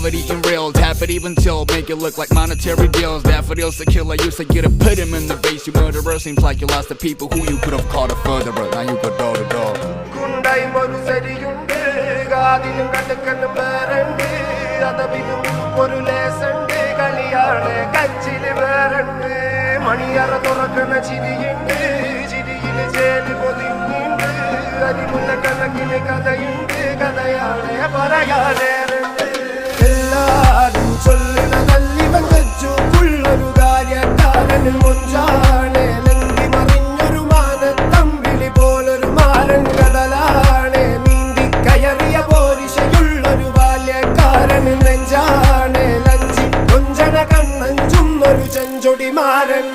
have it eating real, tap it even till, make it look like monetary deals. Daffodils the killer used to get to put him in the base. You murderer, seems like you lost the people who you could have called a furtherer. Now you go door to door. Kundai moru seriyunde, gaadilum kadakkanum barande, adabinum oru lesande, kaliyane kachile barande, maniyara thorakana chiriyunde, chiriyile jeli podininde, adimulla kanakile kadayunde, kadayane parayane. എല്ലാരും ചൊല്ലുന്ന നല്ലിവൻ വെച്ചു പുള്ളൊരു കാര്യക്കാരനിൽ മൊഞ്ചാണ് ലങ്കി മറിഞ്ഞൊരു മാനത്തമ്പിളി പോലൊരു മാരൻ കടലാണ് നീന്തി കയറിയ പോരിശയുള്ളൊരു ബാല്യക്കാരനിൽ നെഞ്ചാണ് ലഞ്ചി കൊഞ്ചന കണ്ണഞ്ചുന്നൊരു ചെഞ്ചൊടി മാരൻ